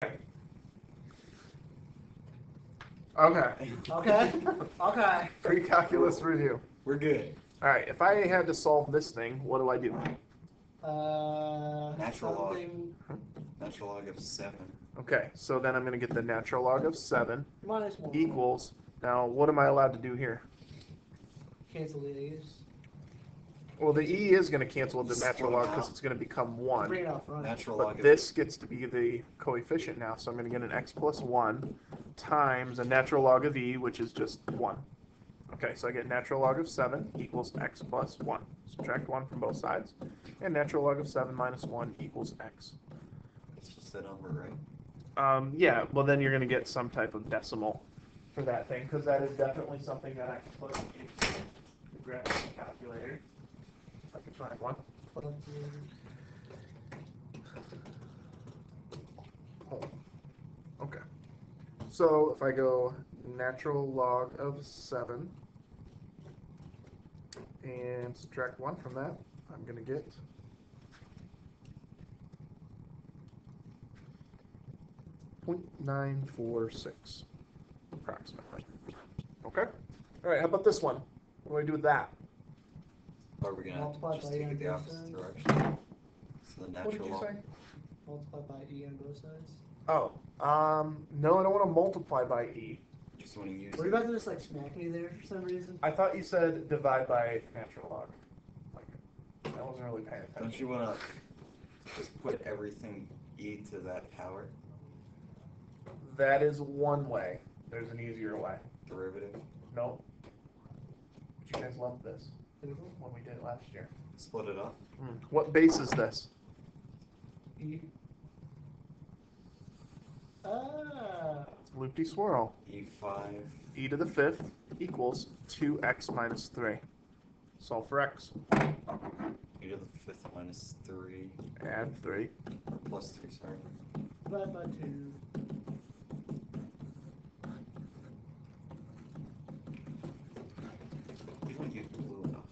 Okay. Okay. Okay. Pre-calculus review. We're good. All right. If I had to solve this thing, what do I do? Natural log. Something Natural log of 7. Okay. So then I'm going to get the natural log of 7 minus 1. equals. Now, what am I allowed to do here? Cancel the A's. Well, the e is going to cancel with the natural log because it's going to become 1. Bring it out front. Natural log But of this gets to be the coefficient now, so I'm going to get an x plus 1 times a natural log of e, which is just 1. Okay, so I get natural log of 7 equals x plus 1. Subtract 1 from both sides. And natural log of 7 minus 1 equals x. It's just a number, right? Yeah, well then you're going to get some type of decimal for that thing, because that is definitely something that I can put into the graphics calculator. If I can find one. Oh. Okay. So if I go natural log of 7 and subtract 1 from that, I'm going to get 0.946 approximately. Okay? All right, how about this one? What do I do with that? Or are we going to Multiply just by take e it the on opposite both direction? So the What did natural you log. say? Multiply by e on both sides. Oh, no, I don't want to multiply by e. Just want to use Were you about to just like smack me there for some reason? I thought you said divide by natural log. Like, I wasn't really paying attention. Don't you want to just put everything e to that power? That is one way. There's an easier way. Derivative? No. But you guys loved this when we did it last year. Split it up? What base is this? E. Ah. Loopy swirl. E5. E to the 5th equals 2x minus 3. Solve for x. E to the 5th minus 3. Add 3. Plus 3, sorry. Divide by 2. We don't use blue enough.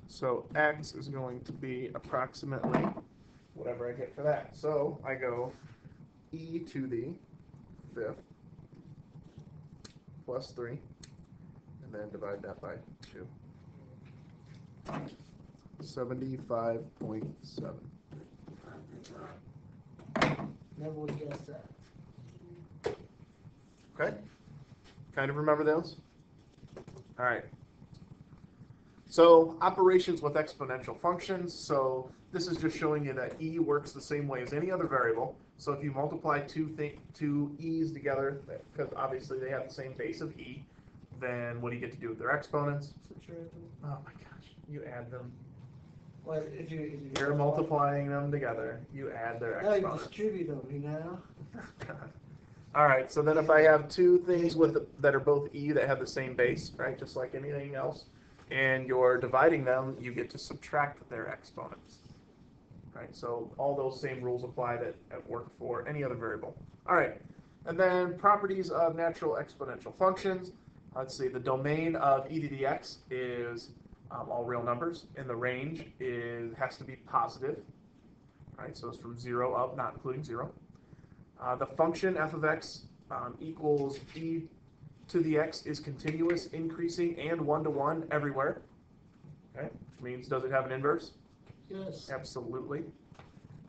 So x is going to be approximately whatever I get for that. So I go e to the 5th plus 3, and then divide that by 2. 75.7. Never would have guessed that. Okay? Kind of remember those? All right. So operations with exponential functions. So this is just showing you that e works the same way as any other variable. So if you multiply two e's together, because obviously they have the same base of e, then what do you get to do with their exponents? Subtract them. Oh my gosh, you add them. Well, if you You're multiplying them together. You add their no, you exponents. distribute them, you know? All right, so then if I have two things that are both e that have the same base, right, just like anything else, and you're dividing them, you get to subtract their exponents. Right, so all those same rules apply that work for any other variable. All right, and then properties of natural exponential functions. Let's see, the domain of e to the x is all real numbers, and the range has to be positive. Right, so it's from 0 up, not including 0. The function f of x equals e to the x is continuous, increasing, and one-to-one everywhere. Okay, which means does it have an inverse? Yes. Absolutely.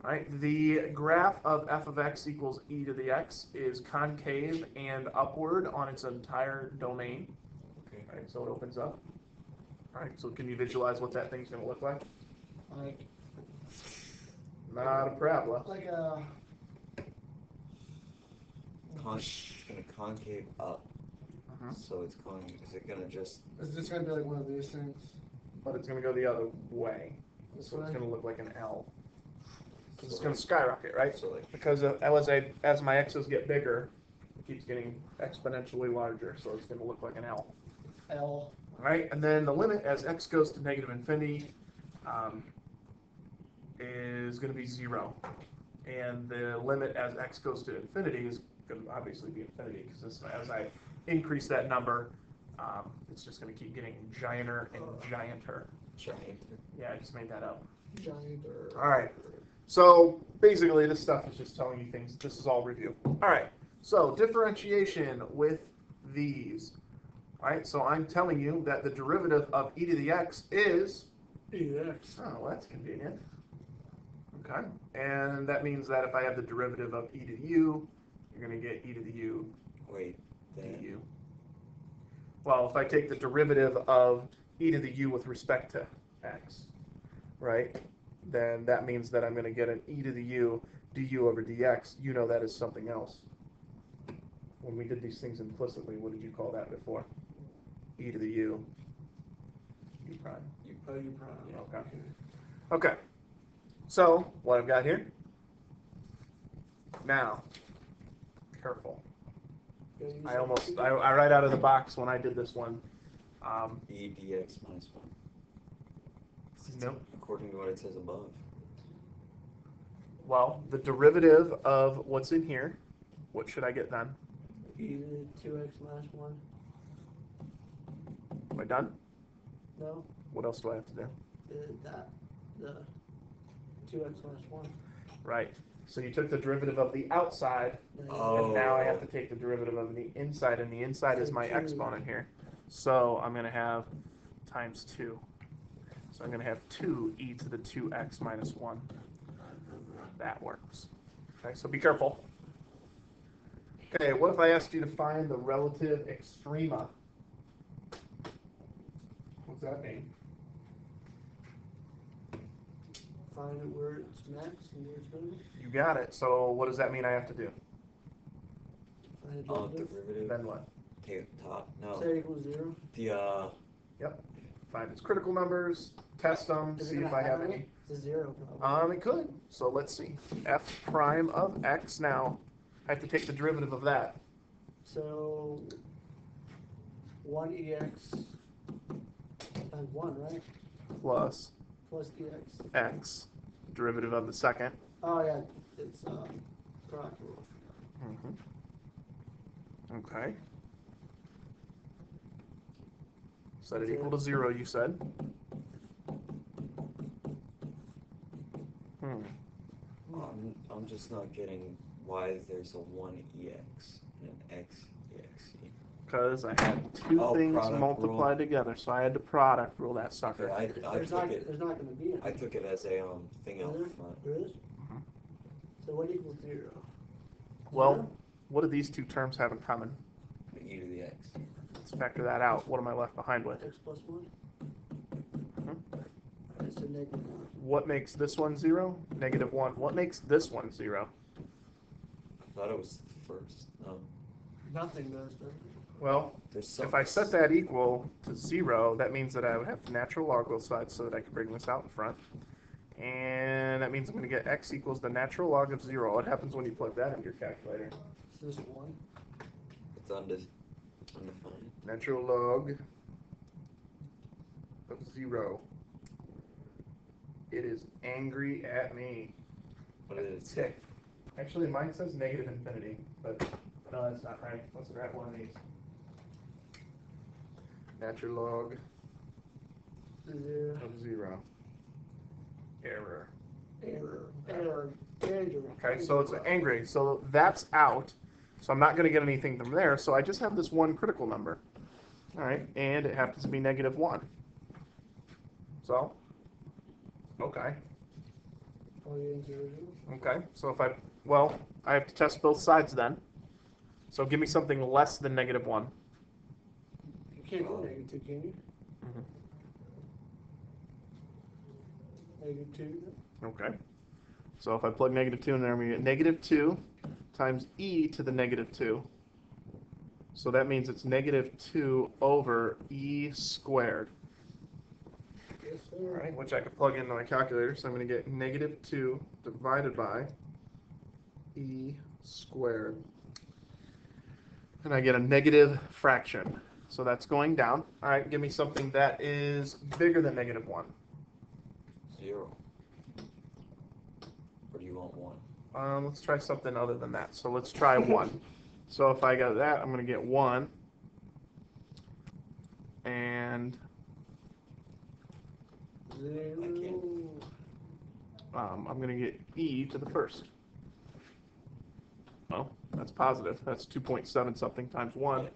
All right, the graph of f of x equals e to the x is concave and upward on its entire domain. Okay. All right, so it opens up. All right, so can you visualize what that thing's going to look like? Like Not a parabola. like a It's going to concave up. So it's going, is it going to just... Is this going to be like one of these things? But it's going to go the other way. This So it's way? going to look like an L. Because it's going to skyrocket, right? So like, Because as my x's get bigger, it keeps getting exponentially larger, so it's going to look like an L. L. All right, and then the limit as x goes to negative infinity is going to be 0. And the limit as x goes to infinity is going to obviously be infinity, because as I increase that number, it's just going to keep getting gianter and gianter. giant. Yeah, I just made that up. Giant. All right. So basically, this stuff is just telling you things. This is all review. All right. So differentiation with these. All right. So I'm telling you that the derivative of e to the x is. EX. Oh, well, that's convenient. Okay. And that means that if I have the derivative of e to the u, you're going to get e to the u Wait, then du. Well, if I take the derivative of e to the u with respect to x, right, then that means that I'm going to get an e to the u du over dx. You know that is something else. When we did these things implicitly, what did you call that before? E to the u prime. You prime. Okay. Okay. So what I've got here now, careful. I right out of the box when I did this one. e dx minus 1. Nope. According to what it says above. Well, the derivative of what's in here, what should I get then? E to 2x minus 1. Am I done? No, What else do I have to do? the 2x minus 1. Right. So you took the derivative of the outside, and now I have to take the derivative of the inside, and the inside is my exponent here. So I'm going to have times 2. So I'm going to have 2e to the 2x minus 1. That works. Okay, so be careful. Okay, what if I asked you to find the relative extrema? What's that mean? Find it where it's max and where it's minimum. You got it. So what does that mean I have to do? Find the derivative. Derivative. Then what? Take the top. No. Say equals 0. The Yep. Find its critical numbers, test them, Is it see gonna if I have have any. It's a 0 probably. It could. So let's see. F prime of x now. I have to take the derivative of that. So 1ex times 1, right? Plus Plus ex. x, derivative of the second. Oh yeah, it's product rule. Okay. Set it equal to 0, you said. I'm just not getting why there's a 1ex and an xexe. Because I had two things multiplied together, so I had to product rule that sucker. Okay, There's not going to be any. I took it as a thing out front. There is? So what equals 0? Well, what do these two terms have in common? E to the x. Let's factor that out. What am I left behind with? X plus 1? It's a negative 1. What makes this one 0? Negative 1. What makes this one 0? I thought it was the first. Nothing does, does it? Well, if I set that equal to 0, that means that I would have to natural log both sides so that I could bring this out in front. And that means I'm going to get x equals the natural log of 0. What happens when you plug that into your calculator? Is this 1? It's undefined. Natural log of 0. It is angry at me. What did it say? Tick. Actually, mine says negative infinity, but no, that's not right. Let's grab one of these. Natural log 0. of 0. Error. Error. Okay, so it's angry. So that's out. So I'm not going to get anything from there. So I just have this one critical number. All right, and it happens to be negative 1. So, okay. Okay, so if I have to test both sides then. So give me something less than negative 1. You can't go negative, can you? Negative 2. Okay. So if I plug negative 2 in there, I'm going to get negative 2 times e to the negative 2. So that means it's negative 2 over e squared. Yes, sir. All right, which I could plug into my calculator. So I'm going to get negative 2 divided by e squared. And I get a negative fraction. So that's going down. All right, give me something that is bigger than negative 1. 0. Or do you want 1? Let's try something other than that. So let's try 1. So if I got that, I'm going to get 1. And 0. I'm going to get e to the first. Well, that's positive. That's 2.7 something times 1.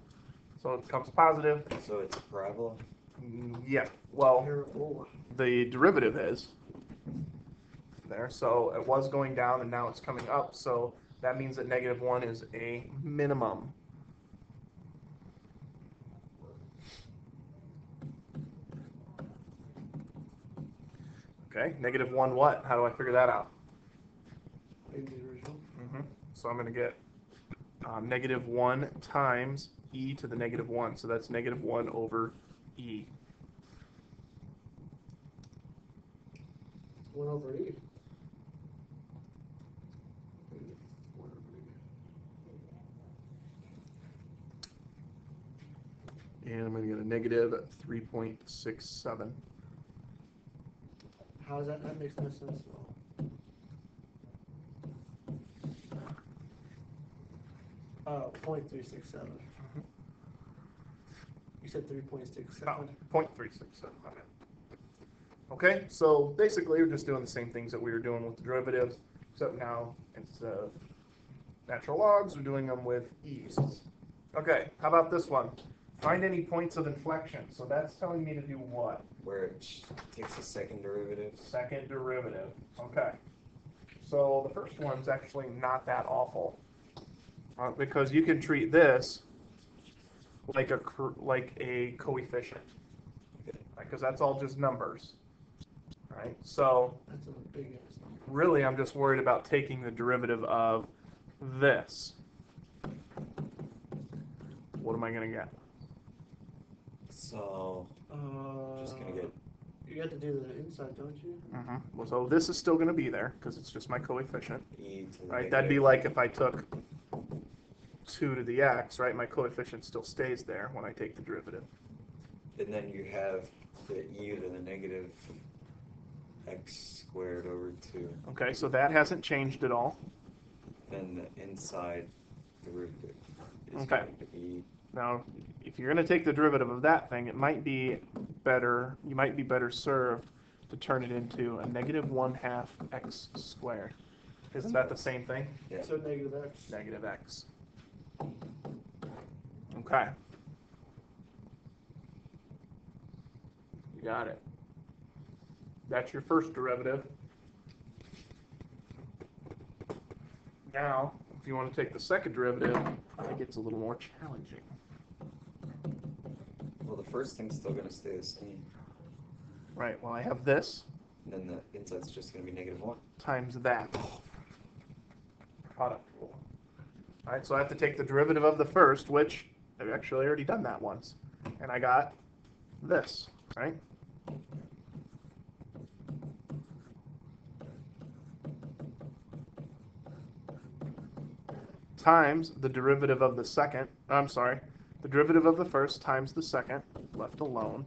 So it becomes positive. So it's a parabola? Yeah, well, Parabola. the derivative is there. So it was going down and now it's coming up. So that means that -1 is a minimum. Okay, -1 what? How do I figure that out? Maybe the original. So I'm going to get -1 times e to the -1. So that's -1 over e. 1 over E. And I'm going to get a -3.67. How does that? That makes no sense at all. Oh, 0.367. You said 3.67. Oh, 0.367. Okay, so basically we're just doing the same things that we were doing with the derivatives, except now instead of natural logs, we're doing them with e's. Okay, how about this one? Find any points of inflection. So that's telling me to do what? Where it takes a second derivative. Second derivative. Okay. So the first one's actually not that awful, because you can treat this like a coefficient, because that's all just numbers, right? So That's a big ass number. really, I'm just worried about taking the derivative of this. What am I going to get? So just gonna get. You have to do the inside, don't you? Well, so this is still going to be there because it's just my coefficient, E to the right? That'd be like if I took 2 to the x, right? My coefficient still stays there when I take the derivative. And then you have the e to the negative x squared over 2. Okay, so that hasn't changed at all. Then the inside derivative is Okay. going to be. Now, if you're going to take the derivative of that thing, it might be better, you might be better served to turn it into a -1/2 x squared. Isn't that the same thing? Yeah. So negative X. Negative x. Okay. You got it. That's your first derivative. Now, if you want to take the second derivative, it gets a little more challenging. Well, the first thing's still going to stay the same. Right, well, I have this And then the inside's just going to be -1. times that. Product rule. All right, so I have to take the derivative of the first, which I've actually already done that once. And I got this, right? Times the derivative of the second, I'm sorry, the derivative of the first times the second, left alone,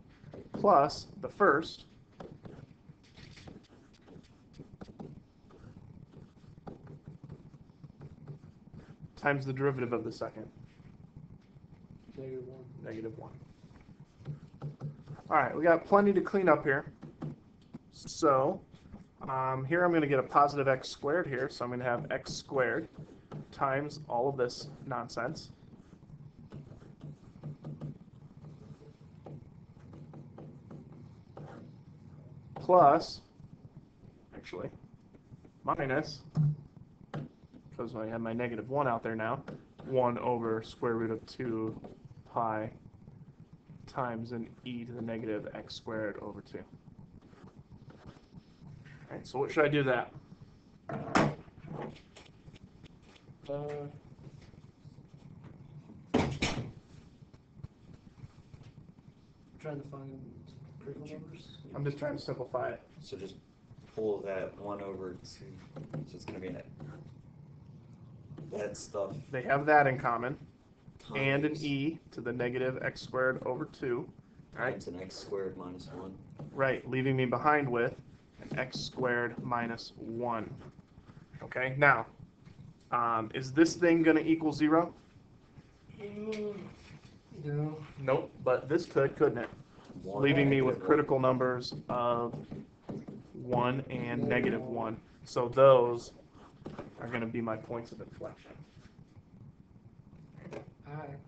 plus the first times the derivative of the second, -1. -1. All right, we got plenty to clean up here. So here I'm going to get a positive x squared here, so I'm going to have x squared times all of this nonsense. Plus, actually, minus, because I have my -1 out there now, 1 over square root of 2 pi times an e to the negative x squared over 2. All right, so what should I do that? Trying to find critical numbers. I'm just trying to simplify it. So just pull that 1 over 2. So it's going to be that stuff. They have that in common, Times, and an e to the negative x squared over 2. Right? Times an x squared minus 1. Right, leaving me behind with an x squared minus 1. Okay, now, is this thing going to equal 0? No. Nope, but this could, couldn't it? One Leaving me with negative critical numbers of 1 and -1. So those are going to be my points of inflection. Alright.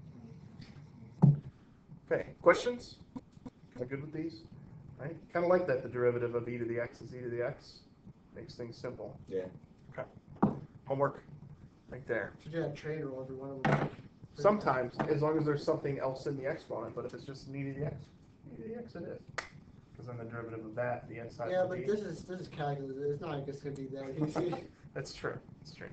Okay, questions? Am I good with these? Right? Kind of like that, the derivative of e to the x is e to the x. Makes things simple. Yeah. Okay. Homework right there. Should you have trade roll every one of them? Sometimes, as long as there's something else in the exponent, but if it's just an e to the x, e to the x it is. Because then the derivative of that, the inside Yeah, will but be. this is calculus. It's not like it's gonna be that easy. That's true. That's true.